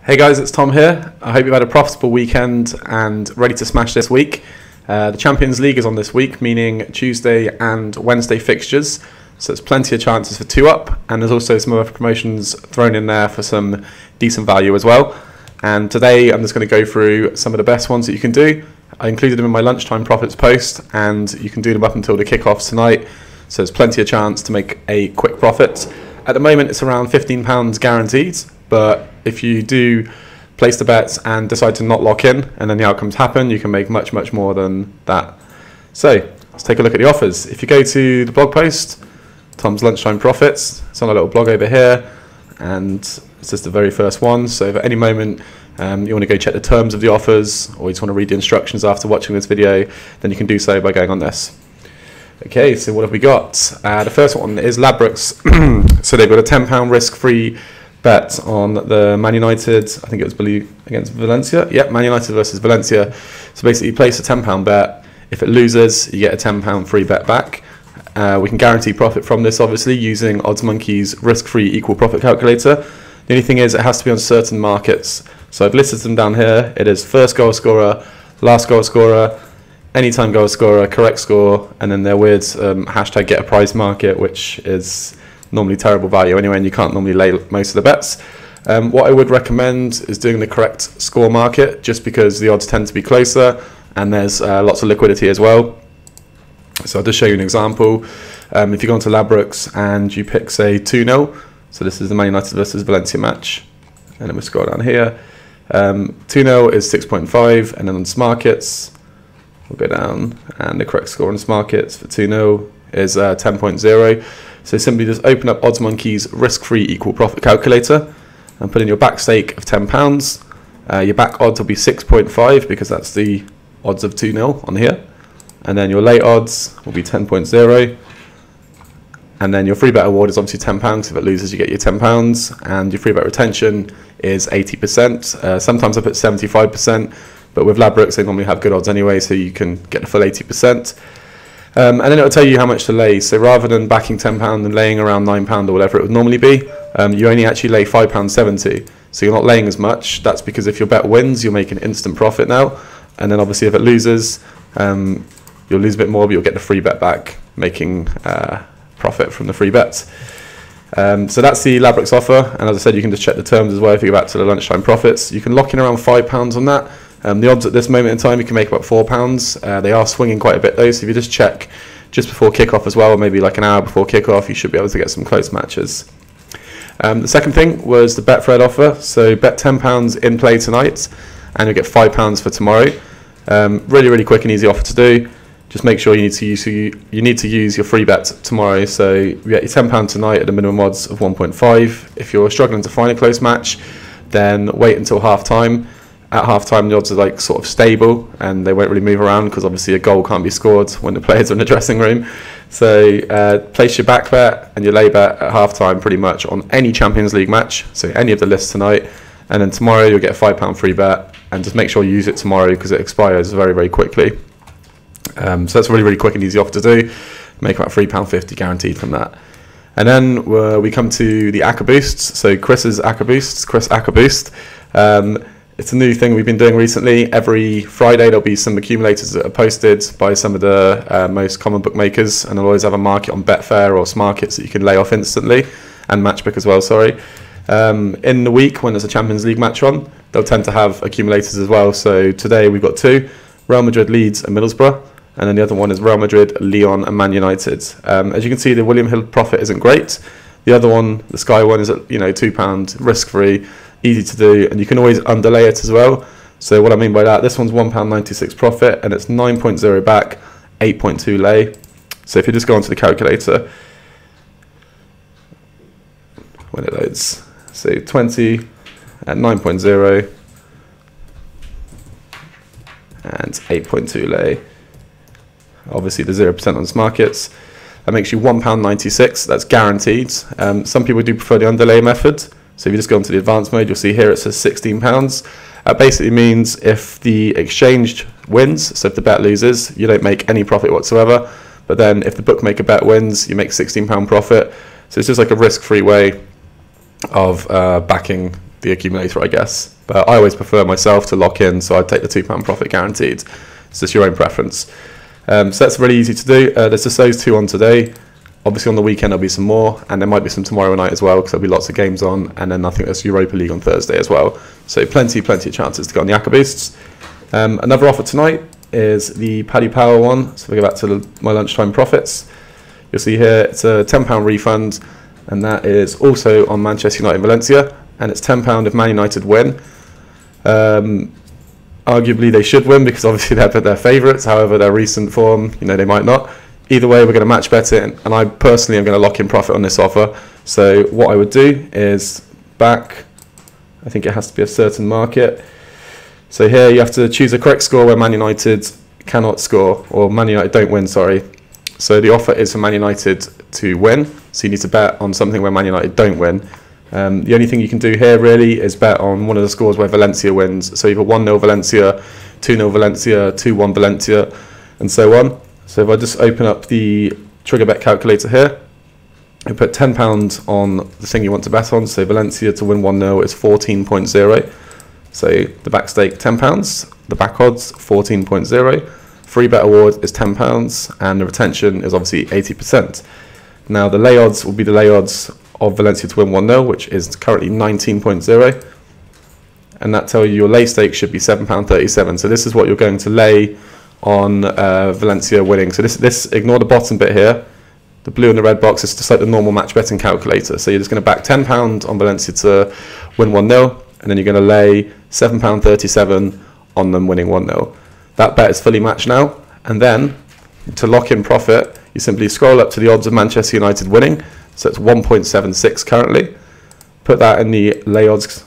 Hey guys, it's Tom here. I hope you've had a profitable weekend and ready to smash this week. The Champions League is on this week, meaning Tuesday and Wednesday fixtures. So there's plenty of chances for 2-up, and there's also some other promotions thrown in there for some decent value as well. And today I'm just going to go through some of the best ones that you can do. I included them in my lunchtime profits post, and you can do them up until the kickoffs tonight. So there's plenty of chance to make a quick profit. At the moment it's around £15 guaranteed, but if you do place the bets and decide to not lock in and then the outcomes happen, you can make much more than that. So let's take a look at the offers. If you go to the blog post, Tom's Lunchtime Profits, it's on a little blog over here, and it's just the very first one. So if at any moment you want to go check the terms of the offers, or you just want to read the instructions after watching this video, then you can do so by going on this. Okay, so what have we got? The first one is Ladbrokes. So they've got a £10 risk-free bet on the Man United, I think it was against Valencia. Yep, Man United versus Valencia. So basically you place a £10 bet. If it loses, you get a £10 free bet back. We can guarantee profit from this, obviously, using OddsMonkey's risk-free equal profit calculator. The only thing is it has to be on certain markets. So I've listed them down here. It is first goal scorer, last goal scorer, anytime goal scorer, correct score, and then their weird hashtag get a prize market, which is normally terrible value anyway, and you can't normally lay most of the bets. What I would recommend is doing the correct score market, just because the odds tend to be closer and there's lots of liquidity as well. So I'll just show you an example. If you go onto Ladbrokes and you pick, say, 2-0, so this is the Man United versus Valencia match, and then we scroll down here. 2-0 is 6.5, and then on Smarkets, we'll go down, and the correct score on Smarkets for 2-0 is 10.0. So simply just open up OddsMonkey's risk-free equal profit calculator and put in your back stake of £10. Your back odds will be 6.5 because that's the odds of 2-0 on here. And then your late odds will be 10.0. And then your free bet award is obviously £10. If it loses, you get your £10. And your free bet retention is 80%. Sometimes I put 75%, but with Ladbrokes they normally have good odds anyway, so you can get the full 80%. And then it'll tell you how much to lay. So rather than backing £10 and laying around £9 or whatever it would normally be, you only actually lay £5.70. So you're not laying as much. That's because if your bet wins, you'll make an instant profit now. And then obviously if it loses, you'll lose a bit more, but you'll get the free bet back, making profit from the free bets. So that's the Ladbrokes offer. And as I said, you can just check the terms as well if you go back to the lunchtime profits. You can lock in around £5 on that. The odds at this moment in time, you can make about £4. They are swinging quite a bit though, so if you just check just before kickoff as well, or maybe like an hour before kickoff, you should be able to get some close matches. The second thing was the Betfred offer. So bet £10 in play tonight, and you'll get £5 for tomorrow. Really quick and easy offer to do. Just make sure you need to use your free bet tomorrow. So you get your £10 tonight at a minimum odds of 1.5. If you're struggling to find a close match, then wait until half time. At half-time, the odds are like sort of stable and they won't really move around because obviously a goal can't be scored when the players are in the dressing room. So place your back bet and your lay bet at half-time pretty much on any Champions League match, so any of the lists tonight. And then tomorrow you'll get a £5 free bet, and just make sure you use it tomorrow because it expires very quickly. So that's a really quick and easy offer to do. Make about £3.50 guaranteed from that. And then we come to the Acca Boosts. So Chris Acca Boost. It's a new thing we've been doing recently. Every Friday there'll be some accumulators that are posted by some of the most common bookmakers, and they'll always have a market on Betfair or Smarkets that you can lay off instantly, and Matchbook as well, sorry. In the week when there's a Champions League match on, they'll tend to have accumulators as well. So today we've got two: Real Madrid, Leeds and Middlesbrough, and then the other one is Real Madrid, Lyon and Man United. As you can see, the William Hill profit isn't great. The other one, the Sky one, is at £2 risk-free, easy to do, and you can always underlay it as well. So what I mean by that, this one's £1.96 profit, and it's 9.0 back, 8.2 lay. So if you just go onto the calculator, when it loads, so 20 at 9.0 and 8.2 lay. Obviously the 0% on Smarkets. That makes you £1.96, that's guaranteed. Some people do prefer the underlay method. So if you just go into the advanced mode, you'll see here it says £16. That basically means if the exchange wins, so if the bet loses, you don't make any profit whatsoever. But then if the bookmaker bet wins, you make £16 profit. So it's just like a risk-free way of backing the accumulator, I guess. But I always prefer myself to lock in, so I'd take the £2 profit guaranteed. It's just your own preference. So that's really easy to do. There's just those two on today. Obviously on the weekend there'll be some more, and there might be some tomorrow night as well, because there'll be lots of games on, and then I think there's Europa League on Thursday as well. So plenty of chances to go on the Acca Boosts. Another offer tonight is the Paddy Power one. So we go back to my lunchtime profits. You'll see here it's a £10 refund, and that is also on Manchester United Valencia, and it's £10 if Man United win. Arguably they should win, because obviously they're their favourites. However, their recent form, they might not. Either way, we're going to match bet it, and I personally am going to lock in profit on this offer. So what I would do is back, I think it has to be a certain market. So here you have to choose a correct score where Man United cannot score, or Man United don't win, sorry. So the offer is for Man United to win, so you need to bet on something where Man United don't win. The only thing you can do here really is bet on one of the scores where Valencia wins. So either 1-0 Valencia, 2-0 Valencia, 2-1 Valencia, and so on. So if I just open up the trigger bet calculator here, you put £10 on the thing you want to bet on. So Valencia to win 1-0 is 14.0. So the back stake £10, the back odds 14.0. Free bet award is £10, and the retention is obviously 80%. Now the lay odds will be the lay odds of Valencia to win 1-0, which is currently 19.0. And that tells you your lay stake should be £7.37. So this is what you're going to lay on Valencia winning. So this ignore the bottom bit here. The blue and the red box is just like the normal match betting calculator. So you're just going to back £10 on Valencia to win 1-0, and then you're going to lay £7.37 on them winning 1-0. That bet is fully matched now. And then to lock in profit, you simply scroll up to the odds of Manchester United winning. So it's 1.76 currently. Put that in the lay odds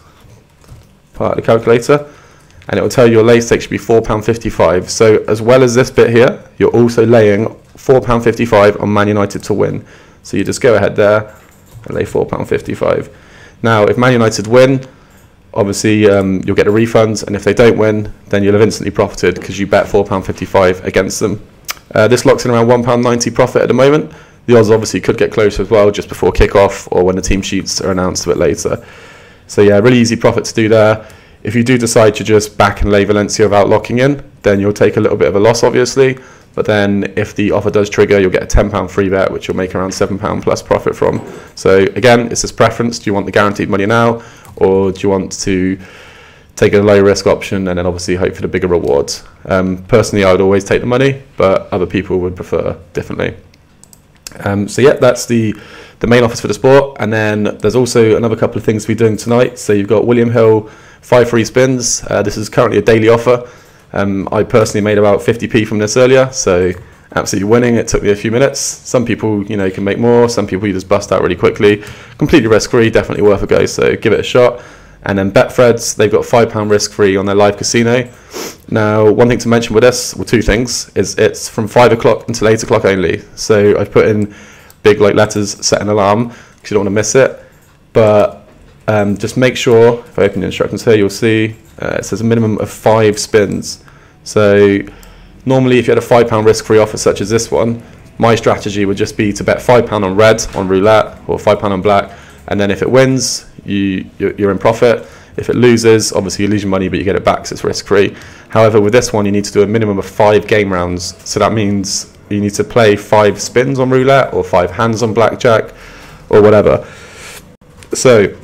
part of the calculator, and it will tell you your lay stake should be £4.55. So as well as this bit here, you're also laying £4.55 on Man United to win. So you just go ahead there and lay £4.55. Now, if Man United win, obviously you'll get a refund, and if they don't win, then you'll have instantly profited because you bet £4.55 against them. This locks in around £1.90 profit at the moment. The odds obviously could get closer as well just before kick-off or when the team sheets are announced a bit later. So yeah, really easy profit to do there. If you do decide to just back and lay Valencia without locking in, then you'll take a little bit of a loss, obviously. But then if the offer does trigger, you'll get a £10 free bet, which you'll make around £7 plus profit from. So again, it's this preference. Do you want the guaranteed money now, or do you want to take a low risk option and then obviously hope for the bigger rewards? Personally, I would always take the money, but other people would prefer differently. So yeah, that's the main offers for the sport. And then there's also another couple of things to be doing tonight. So you've got William Hill 5 free spins. This is currently a daily offer. I personally made about 50p from this earlier, so absolutely winning. It took me a few minutes. Some people, can make more. Some people you just bust out really quickly. Completely risk-free, definitely worth a go, so give it a shot. And then Betfreds, they've got £5 risk-free on their live casino. Now, one thing to mention with this, well, two things, is it's from 5 o'clock until 8 o'clock only. So I've put in big letters, set an alarm, because you don't want to miss it. But just make sure, if I open the instructions here, you'll see it says a minimum of 5 spins. So normally if you had a £5 risk-free offer such as this one, my strategy would just be to bet £5 on red on roulette or £5 on black, and then if it wins, you're in profit. If it loses, obviously you lose your money, but you get it back, so it's risk-free. However, with this one, you need to do a minimum of 5 game rounds. So that means you need to play 5 spins on roulette or 5 hands on blackjack or whatever. So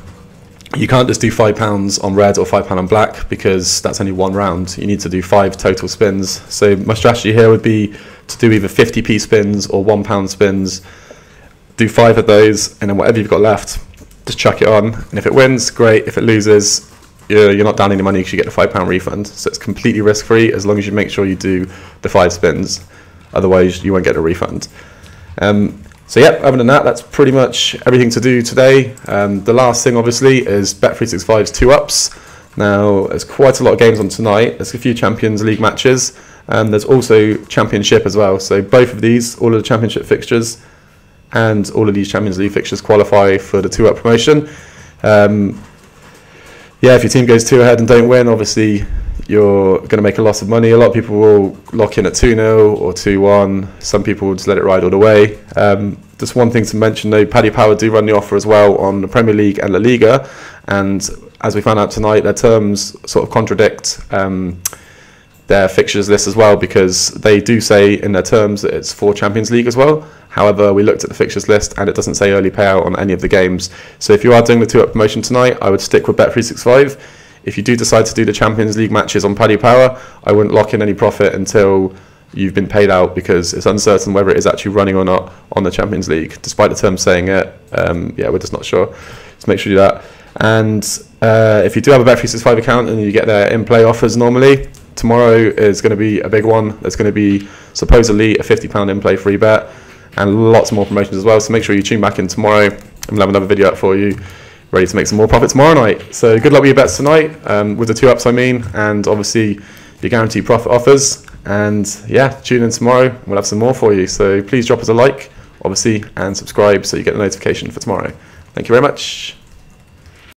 you can't just do £5 on red or £5 on black, because that's only one round. You need to do 5 total spins. So my strategy here would be to do either 50p spins or £1 spins. Do 5 of those, and then whatever you've got left, just chuck it on. And if it wins, great. If it loses, you're not down any money because you get the £5 refund. So it's completely risk-free as long as you make sure you do the 5 spins. Otherwise, you won't get a refund. So yeah, other than that, that's pretty much everything to do today. The last thing, obviously, is Bet365's 2-ups. Now, there's quite a lot of games on tonight. There's a few Champions League matches, and there's also Championship as well. So both of these, all of the Championship fixtures and all of these Champions League fixtures qualify for the 2-up promotion. Yeah, if your team goes 2 ahead and don't win, obviously you're going to make a loss of money. A lot of people will lock in at 2-0 or 2-1. Some people will just let it ride all the way. Just one thing to mention though, Paddy Power do run the offer as well on the Premier League and La Liga, and as we found out tonight, their terms sort of contradict their fixtures list as well, because they do say in their terms that it's for Champions League as well. However, we looked at the fixtures list and it doesn't say early payout on any of the games. So if you are doing the 2-up promotion tonight, I would stick with Bet365. If you do decide to do the Champions League matches on Paddy Power, I wouldn't lock in any profit until you've been paid out, because it's uncertain whether it is actually running or not on the Champions League, despite the terms saying it. We're just not sure. So make sure you do that. And if you do have a Bet365 account and you get their in-play offers normally, tomorrow is going to be a big one. There's going to be supposedly a £50 in-play free bet and lots more promotions as well. So make sure you tune back in tomorrow and we'll have another video up for you, ready to make some more profit tomorrow night. So good luck with your bets tonight, with the 2-ups and obviously your guaranteed profit offers. And yeah, tune in tomorrow, we'll have some more for you. So please drop us a like, obviously, and subscribe so you get the notification for tomorrow. Thank you very much.